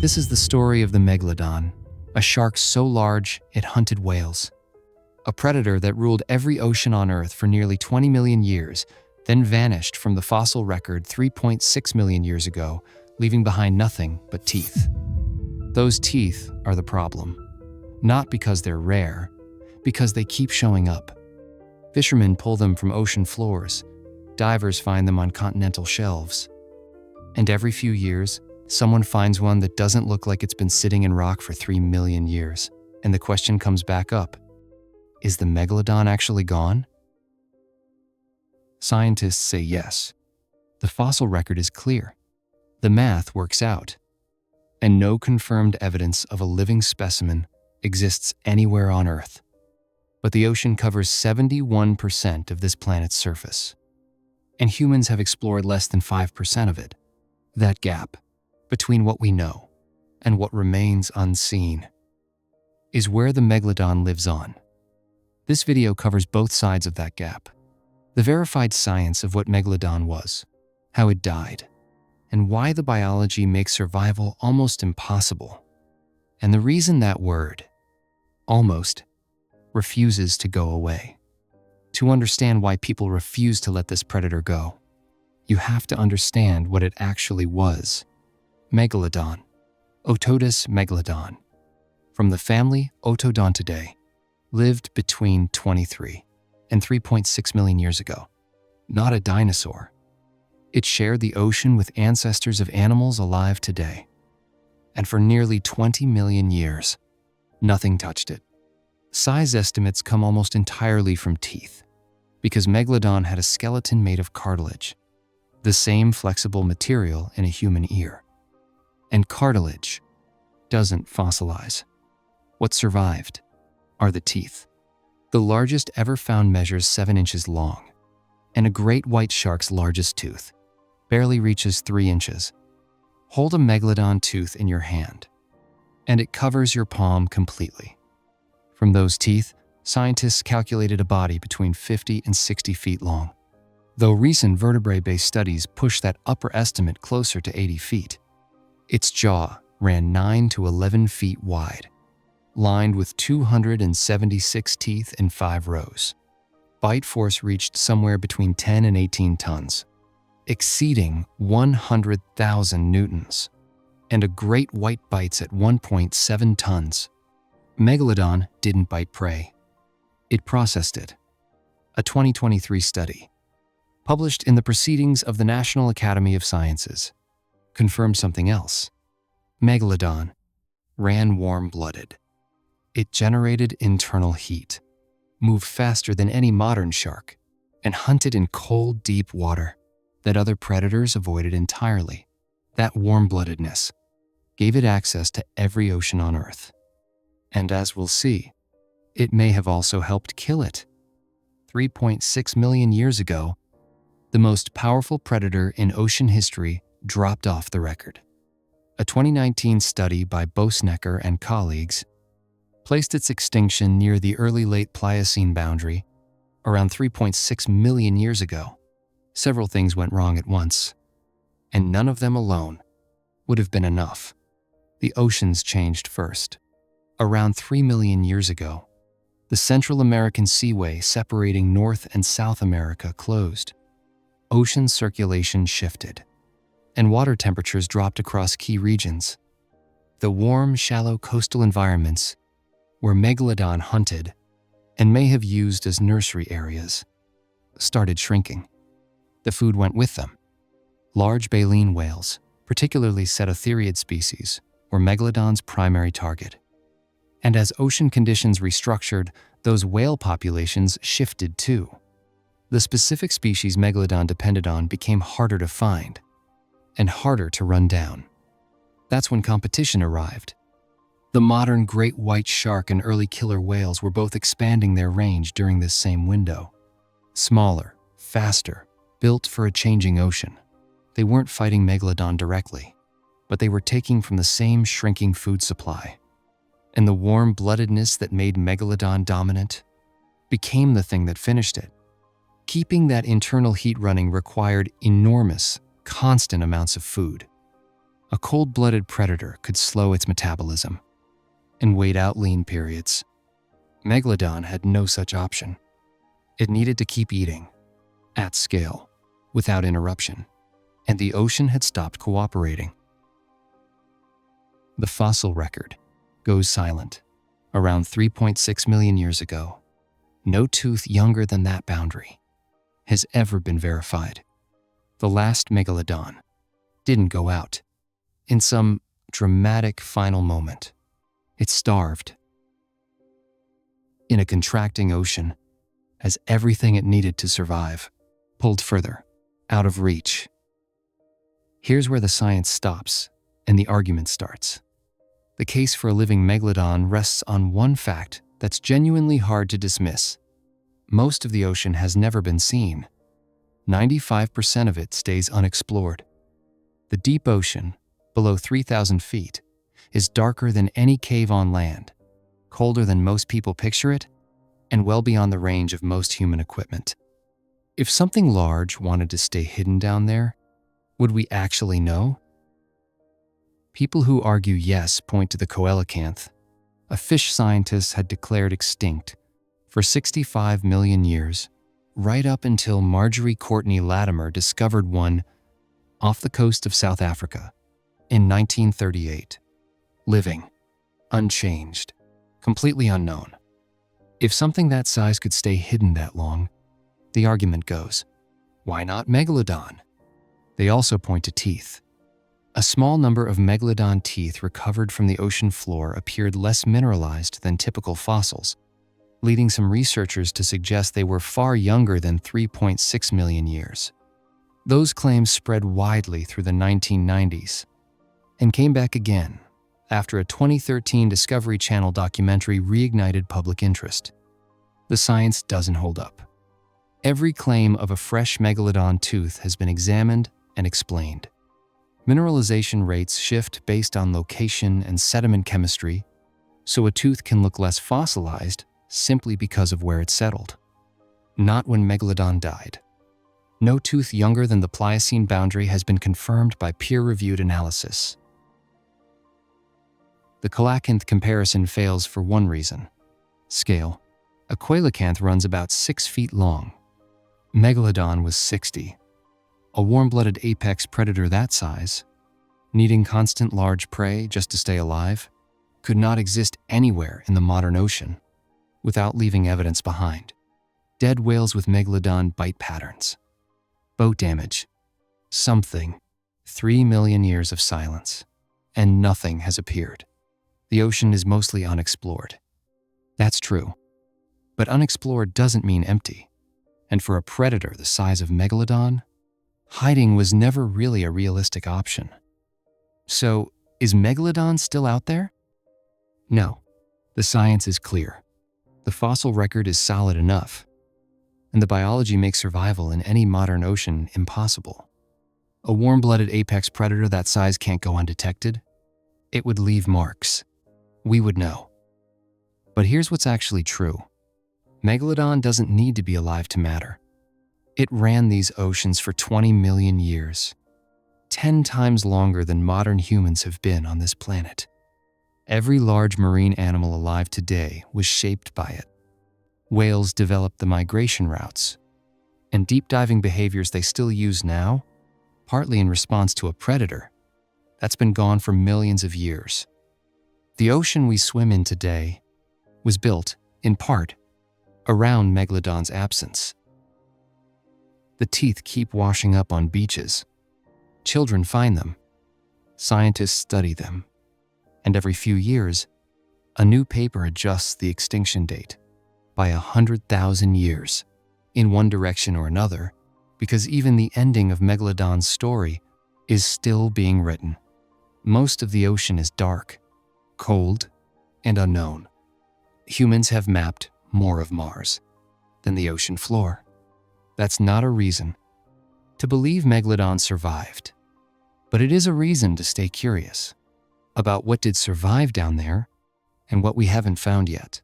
This is the story of the Megalodon, a shark so large it hunted whales. A predator that ruled every ocean on Earth for nearly 20 million years, then vanished from the fossil record 3.6 million years ago, leaving behind nothing but teeth. Those teeth are the problem. Not because they're rare, because they keep showing up. Fishermen pull them from ocean floors. Divers find them on continental shelves. And every few years, someone finds one that doesn't look like it's been sitting in rock for 3 million years. And the question comes back up. Is the Megalodon actually gone? Scientists say yes. The fossil record is clear. The math works out. And no confirmed evidence of a living specimen exists anywhere on Earth. But the ocean covers 71% of this planet's surface. And humans have explored less than 5% of it. That gap between what we know and what remains unseen is where the Megalodon lives on. This video covers both sides of that gap. The verified science of what Megalodon was, how it died, and why the biology makes survival almost impossible. And the reason that word, almost, refuses to go away. To understand why people refuse to let this predator go, you have to understand what it actually was. Megalodon, Otodus megalodon, from the family Otodontidae, lived between 23 and 3.6 million years ago. Not a dinosaur. It shared the ocean with ancestors of animals alive today. And for nearly 20 million years, nothing touched it. Size estimates come almost entirely from teeth, because Megalodon had a skeleton made of cartilage, the same flexible material in a human ear. And cartilage doesn't fossilize. What survived are the teeth. The largest ever found measures 7 inches long, and a great white shark's largest tooth barely reaches 3 inches. Hold a Megalodon tooth in your hand, and it covers your palm completely. From those teeth, scientists calculated a body between 50 and 60 feet long, though recent vertebrae-based studies push that upper estimate closer to 80 feet. Its jaw ran 9 to 11 feet wide, lined with 276 teeth in 5 rows. Bite force reached somewhere between 10 and 18 tons, exceeding 100,000 newtons, and a great white bites at 1.7 tons. Megalodon didn't bite prey. It processed it. A 2023 study, published in the Proceedings of the National Academy of Sciences, confirmed something else. Megalodon ran warm-blooded. It generated internal heat, moved faster than any modern shark, and hunted in cold, deep water that other predators avoided entirely. That warm-bloodedness gave it access to every ocean on Earth. And as we'll see, it may have also helped kill it. 3.6 million years ago, the most powerful predator in ocean history dropped off the record. A 2019 study by Bosnecker and colleagues placed its extinction near the early-late Pliocene boundary, around 3.6 million years ago. Several things went wrong at once, and none of them alone would have been enough. The oceans changed first. Around 3 million years ago, the Central American Seaway separating North and South America closed. Ocean circulation shifted, and water temperatures dropped across key regions. The warm, shallow coastal environments where Megalodon hunted and may have used as nursery areas started shrinking. The food went with them. Large baleen whales, particularly cetatheriid species, were Megalodon's primary target. And as ocean conditions restructured, those whale populations shifted too. The specific species Megalodon depended on became harder to find and harder to run down. That's when competition arrived. The modern great white shark and early killer whales were both expanding their range during this same window. Smaller, faster, built for a changing ocean. They weren't fighting Megalodon directly, but they were taking from the same shrinking food supply. And the warm-bloodedness that made Megalodon dominant became the thing that finished it. Keeping that internal heat running required enormous, constant amounts of food. A cold-blooded predator could slow its metabolism and wait out lean periods. Megalodon had no such option. It needed to keep eating, at scale, without interruption, and the ocean had stopped cooperating. The fossil record goes silent around 3.6 million years ago. No tooth younger than that boundary has ever been verified. The last Megalodon didn't go out in some dramatic final moment. It starved in a contracting ocean as everything it needed to survive pulled further out of reach. Here's where the science stops and the argument starts. The case for a living Megalodon rests on one fact that's genuinely hard to dismiss. Most of the ocean has never been seen. 95% of it stays unexplored. The deep ocean, below 3,000 feet, is darker than any cave on land, colder than most people picture it, and well beyond the range of most human equipment. If something large wanted to stay hidden down there, would we actually know? People who argue yes point to the coelacanth, a fish scientists had declared extinct for 65 million years, right up until Marjorie Courtney Latimer discovered one off the coast of South Africa in 1938, living, unchanged, completely unknown. If something that size could stay hidden that long, the argument goes, why not Megalodon? They also point to teeth. A small number of Megalodon teeth recovered from the ocean floor appeared less mineralized than typical fossils, leading some researchers to suggest they were far younger than 3.6 million years. Those claims spread widely through the 1990s and came back again after a 2013 Discovery Channel documentary reignited public interest. The science doesn't hold up. Every claim of a fresh Megalodon tooth has been examined and explained. Mineralization rates shift based on location and sediment chemistry, so a tooth can look less fossilized simply because of where it settled. Not when Megalodon died. No tooth younger than the Pliocene boundary has been confirmed by peer-reviewed analysis. The coelacanth comparison fails for one reason: scale. A coelacanth runs about 6 feet long. Megalodon was 60. A warm-blooded apex predator that size, needing constant large prey just to stay alive, could not exist anywhere in the modern ocean without leaving evidence behind. Dead whales with Megalodon bite patterns. Boat damage. Something. 3 million years of silence. And nothing has appeared. The ocean is mostly unexplored. That's true. But unexplored doesn't mean empty. And for a predator the size of Megalodon, hiding was never really a realistic option. So, is Megalodon still out there? No. The science is clear. The fossil record is solid enough, and the biology makes survival in any modern ocean impossible. A warm-blooded apex predator that size can't go undetected. It would leave marks. We would know. But here's what's actually true. Megalodon doesn't need to be alive to matter. It ran these oceans for 20 million years, 10 times longer than modern humans have been on this planet. Every large marine animal alive today was shaped by it. Whales developed the migration routes and deep-diving behaviors they still use now, partly in response to a predator that's been gone for millions of years. The ocean we swim in today was built, in part, around Megalodon's absence. The teeth keep washing up on beaches. Children find them. Scientists study them. And every few years, a new paper adjusts the extinction date by 100,000 years in one direction or another, because even the ending of Megalodon's story is still being written. Most of the ocean is dark, cold, and unknown. Humans have mapped more of Mars than the ocean floor. That's not a reason to believe Megalodon survived, but it is a reason to stay curious about what did survive down there and what we haven't found yet.